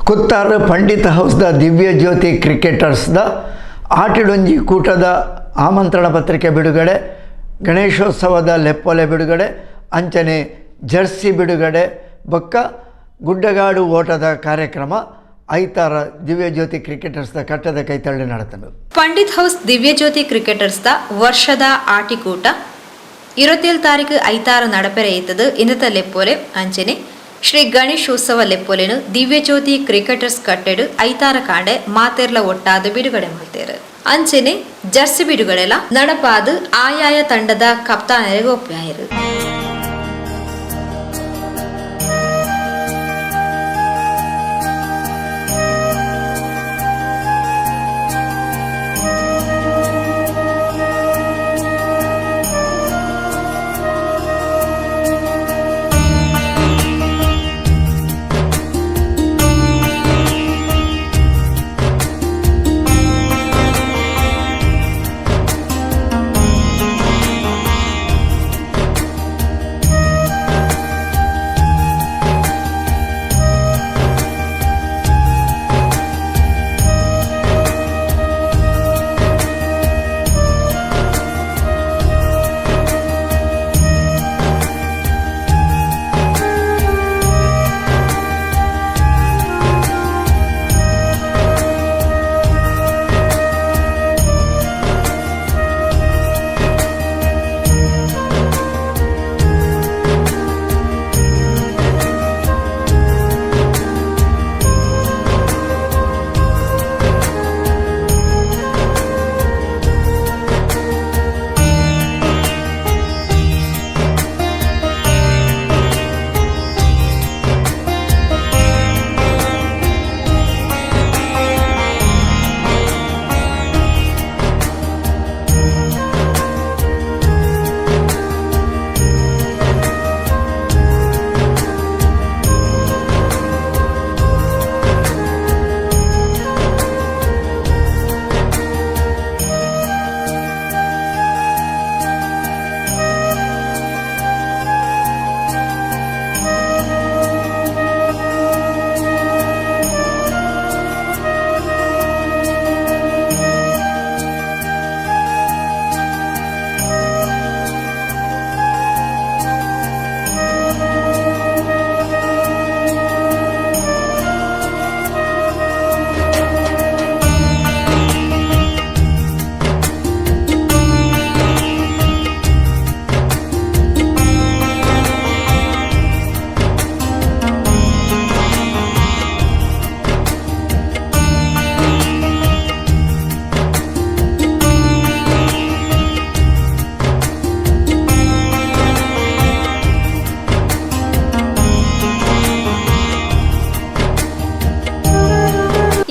ಕುತ್ತಾರ ಪಂಡಿತ್ ಹೌಸ್ದ ದಿವ್ಯ ಜ್ಯೋತಿ ಕ್ರಿಕೆಟರ್ಸ್ದ ಆಟಿಡೊಂಜಿ ಕೂಟದ ಆಮಂತ್ರಣ ಪತ್ರಿಕೆ ಬಿಡುಗಡೆ, ಗಣೇಶೋತ್ಸವದ ಲೆಪ್ಪೊಲೆ ಬಿಡುಗಡೆ, ಅಂಚನೆ ಜರ್ಸಿ ಬಿಡುಗಡೆ ಬೊಕ್ಕ ಗುಡ್ಡಗಾಡು ಓಟದ ಕಾರ್ಯಕ್ರಮ ಐತಾರ ದಿವ್ಯ ಜ್ಯೋತಿ ಕ್ರಿಕೆಟರ್ಸ್ದ ಕಟ್ಟದ ಕೈತಳ್ಳಿ ನಡೆತನು. ಪಂಡಿತ್ ಹೌಸ್ ದಿವ್ಯ ಜ್ಯೋತಿ ಕ್ರಿಕೆಟರ್ಸ್ದ ವರ್ಷದ ಆಟಿಕೂಟ 27 ತಾರೀಕು ಐತಾರ ನಡಪೆರೆ ಇತ್ತದು. ಇಂದತ ಲೆಪ್ಪೊಲೆ ಅಂಚನೆ ಶ್ರೀ ಗಣೇಶೋತ್ಸವ ಲೆಪ್ಪೊಲೆನು ದಿವ್ಯ ಜ್ಯೋತಿ ಕ್ರಿಕೆಟರ್ಸ್ ಕಟ್ಟೆಡು ಐತಾರ ಕಾಂಡೆ ಮಾತೆರ್ಲ ಒಟ್ಟಾದ ಬಿಡುಗಡೆ ಮಾಡ್ತೇರು. ಅಂಚನೆ ಜರ್ಸಿ ಬಿಡುಗಡೆಲ ನಡಪಾದು ಆಯಾಯ ತಂಡದ ಕಪ್ತಾನರಿಗೆ ಒಪ್ಪಾಯಿರು.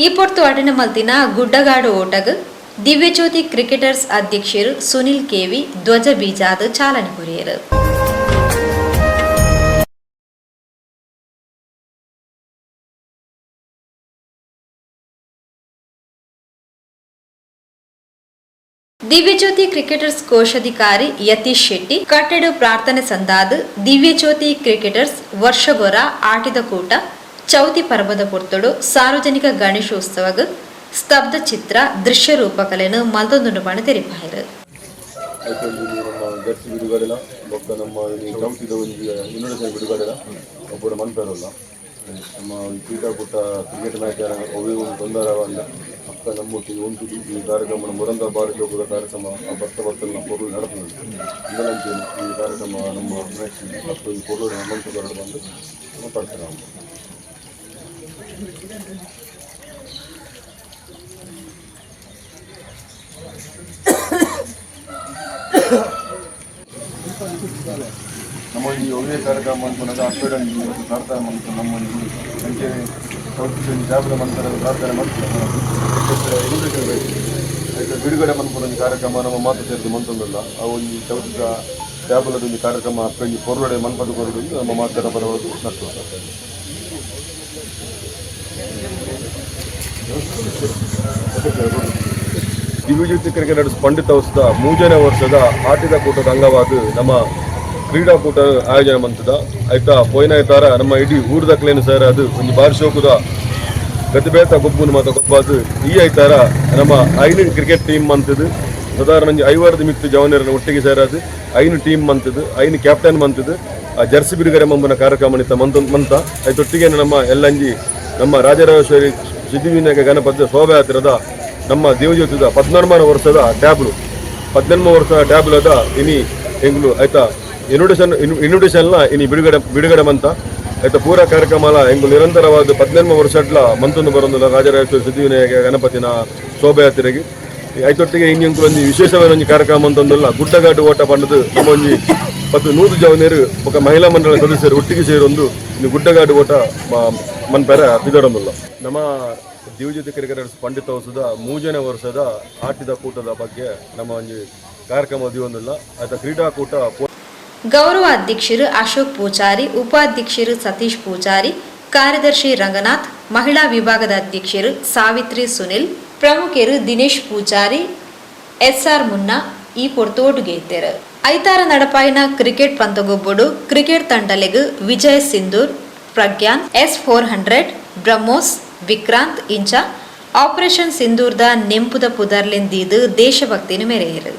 ಈ ಪೊರ್ತು ಅಟೆಂಡ್ ಮಲ್ತಿನ ಗುಡ್ಡಗಾಡು ಓಟಗ್ ದಿವ್ಯ ಜ್ಯೋತಿ ಕ್ರಿಕೆಟರ್ಸ್ ಅಧ್ಯಕ್ಷರು ಸುನಿಲ್ ಕೆವಿ ಧ್ವಜ ಬೀಜಾದ ಚಾಲನೆ ಕೊರಿಯರು. ದಿವ್ಯ ಜ್ಯೋತಿ ಕ್ರಿಕೆಟರ್ಸ್ ಕೋಶಾಧಿಕಾರಿ ಯತೀಶ್ ಶೆಟ್ಟಿ ಕಟ್ಟೆಡು ಪ್ರಾರ್ಥನೆ ಸಂದಾದ ದಿವ್ಯ ಜ್ಯೋತಿ ಕ್ರಿಕೆಟರ್ಸ್ ವರ್ಷಗೊರ ಆಟಿದ ಕೂಟ ಚೌತಿ ಪರ್ವದ ಪೊರ್ತುಡು ಸಾರ್ವಜನಿಕ ಗಣೇಶೋತ್ಸವಗ್ ಸ್ತಬ್ಧ ಚಿತ್ರ ದೃಶ್ಯ ರೂಪಕಲೆಯನ್ನು ಮಲ್ತೊಂದು ಬಣ ತೆರಿಪಾಯಿರು. ನಮ್ಮ ಕ್ರೀಡಾಕೂಟ ಕ್ರಿಕೆಟ್ ಮ್ಯಾಚ್ ತೊಂದರವಲ್ಲ ಅಕ್ಕ ನಮ್ಮೊಟ್ಟಿಗೆ ಒಂದು ಈ ಕಾರ್ಯಕ್ರಮ ಮುರಂದ ಬಾರಿ ಹೋಗುವ ಕಾರ್ಯಕ್ರಮ ಭಕ್ತಭಕ್ತನ ಪೊರುಳು ನಡೆದು ಇದರಂತೆ ಈ ಕಾರ್ಯಕ್ರಮ ನಮ್ಮ ಮ್ಯಾಚ್ ಮತ್ತು ಈ ಪೊರುಳು ನಮ್ಮಂತ ಹೊರಡು ಬಂದು ಮಾತಾಡ್ತಾರೆ. ನಾವು ನಮ್ಮ ಈ ಒಳ್ಳೆಯ ಕಾರ್ಯಕ್ರಮ ಅಂತ ಅಪ್ಪೆಡಲ್ಲಿ ಪ್ರಾರ್ಥನೆ ಮಾಡ್ತಾರೆ. ನಮ್ಮ ಸಂಖ್ಯೆ ಜಾಗೃತ ಮಂತ್ರ ಪ್ರಾರ್ಥನೆ ಮಾಡ್ತಾರೆ. ಬಿಡುಗಡೆ ಮನ್ಪುರ ಕಾರ್ಯಕ್ರಮ ನಮ್ಮ ಮಾತು ಸೇರಿದು ಮಂತೊಂದಲ್ಲ ಅವು ಈ ಚೌತಿಕ ಜಾಬಲದ ಕಾರ್ಯಕ್ರಮ ಅಪ್ಪಿ ಪೊರ್ವಡೆ ಮನ್ಪದ ಕೊರಡು ನಮ್ಮ ಮಾತಾಡ ಬರಬಹುದು ನಡ್ತಾರೆ. ದಿವ್ಯ ಜ್ಯೋತಿ ಕ್ರಿಕೆಟರ್ಸ್ ಪಂಡಿತ್ ಹೌಸ್ದ 3ನೇ ವರ್ಷದ ಆಟಿದ ಕೂಟದ ಅಂಗವಾಗಿ ನಮ್ಮ ಕ್ರೀಡಾಕೂಟ ಆಯೋಜನೆ ಮಂತದ ಆಯ್ತಾ ಪೋಯ್ನ ತರ ನಮ್ಮ ಇಡೀ ಊರ್ದ ಕ್ಲೇನು ಸರ್ ಅದು ಒಂದು ಬಾರಿ ಶೋಕುದ ಗತಿಬೇತ ಗೊಬ್ಬುನು ಮಾತ ಗೊಬ್ಬಾದು ಈ ಐತಾರ ನಮ್ಮ ಐನು ಕ್ರಿಕೆಟ್ ಟೀಮ್ ಮಂತದ್ದು ಸಾಧಾರಣ 50 ಮಿತ್ತು ಜವನರನ್ನು ಒಟ್ಟಿಗೆ ಸೇರಾದು ಐನು ಟೀಮ್ ಮಂತದ್ದು ಐನು ಕ್ಯಾಪ್ಟನ್ ಮಂತದ್ದು ಆ ಜರ್ಸಿ ಬಿಡುಗಡೆ ಮಂಬನ ಕಾರ್ಯಕ್ರಮ ಮಂತ ಐತೊಟ್ಟಿಗೆ ನಮ್ಮ ಎಲ್ಲಂಜಿ ನಮ್ಮ ರಾಜರಾಜೇಶ್ವರಿ ಸಿದ್ಧಿವಿನಾಯಕ ಗಣಪತಿ ಶೋಭಾಯಾತ್ರದ ನಮ್ಮ ದೇವಜ್ಯೋತಿದ 14ನೇ ವರ್ಷದ ಟ್ಯಾಬ್ಲು 18 ವರ್ಷದ ಟ್ಯಾಬ್ಲದ ಇನಿ ಎಂಗ್ಲು ಆಯ್ತಾ ಇನ್ವಿಟೇಷನ್ಲ ಇನಿ ಬಿಡುಗಡೆ ಮಂತ ಆಯ್ತಾ ಪೂರ ಕಾರ್ಯಕ್ರಮಲ ಎಂಗ್ಲು ನಿರಂತರವಾದ 18 ವರ್ಷಡ್ಲ ಮಂತೊಂದು ಬರೋದಿಲ್ಲ ರಾಜರಾಜೇಶ್ವರಿ ಸಿದ್ಧಿವಿನಾಯಕ ಗಣಪತಿನ ಶೋಭಾಯಾತ್ರೆಗೆ ಐತೊಟ್ಟಿಗೆ ಇನ್ನೊಂದು ಒಂದು ವಿಶೇಷವಾದ ಒಂದು ಕಾರ್ಯಕ್ರಮ ಅಂತಂದಲ್ಲ ಗುಡ್ಡಗಾಡು ಓಟ ಪಂಡದು ನಮ್ಮ ಒಂದು 100 ಜವನೇರು ఒక ಮಹಿಳಾ ಮಂಡಳ ಸದಸ್ಯರು ಒಟ್ಟಿಗೆ ಸೇರೊಂದು ಇನ್ನು ಗುಡ್ಡಗಾಡು ಓಟ ಮನ್ಪೆರ ತಿದಡೊಂದಿಲ್ಲ ನಮ್ಮ ದಿವ್ಯಜ್ಯೋತಿ ಕ್ರಿಕೆಟರ್ಸ್ ಪಂಡಿತೋತ್ಸವದ 3ನೇ ವರ್ಷದ ಆಟದ ಕೂಟದ ಬಗ್ಗೆ ನಮ್ಮ ಒಂದು ಕಾರ್ಯಕ್ರಮ ದಿವೊಂದಿಲ್ಲ ಆಯ್ತಾ ಕ್ರೀಡಾಕೂಟ ಗೌರವ ಅಧ್ಯಕ್ಷರು ಅಶೋಕ್ ಪೂಜಾರಿ, ಉಪಾಧ್ಯಕ್ಷರು ಸತೀಶ್ ಪೂಜಾರಿ, ಕಾರ್ಯದರ್ಶಿ ರಂಗನಾಥ್, ಮಹಿಳಾ ವಿಭಾಗದ ಅಧ್ಯಕ್ಷರು ಸಾವಿತ್ರಿ ಸುನಿಲ್, ಪ್ರಮುಖರು ದಿನೇಶ್ ಪೂಜಾರಿ, SR ಮುನ್ನಾ ಈ ಪೊರ್ತೋಡುಗೇತೆರು ಐತಾರ ನಡಪಾಯಿನ ಕ್ರಿಕೆಟ್ ಪಂತಗೊಬ್ಬಡು ಕ್ರಿಕೆಟ್ ತಂಡಲೆಗು ವಿಜಯ್ ಸಿಂಧೂರ್, ಪ್ರಜ್ಞಾನ್, S400, ಬ್ರಹ್ಮೋಸ್, ವಿಕ್ರಾಂತ್ ಇಂಚ ಆಪರೇಷನ್ ಸಿಂಧೂರ್ದ ನೆಂಪುದ ಪುದರ್ಲೆಂದೀದು ದೇಶಭಕ್ತಿನ ಮೆರೆಯರು.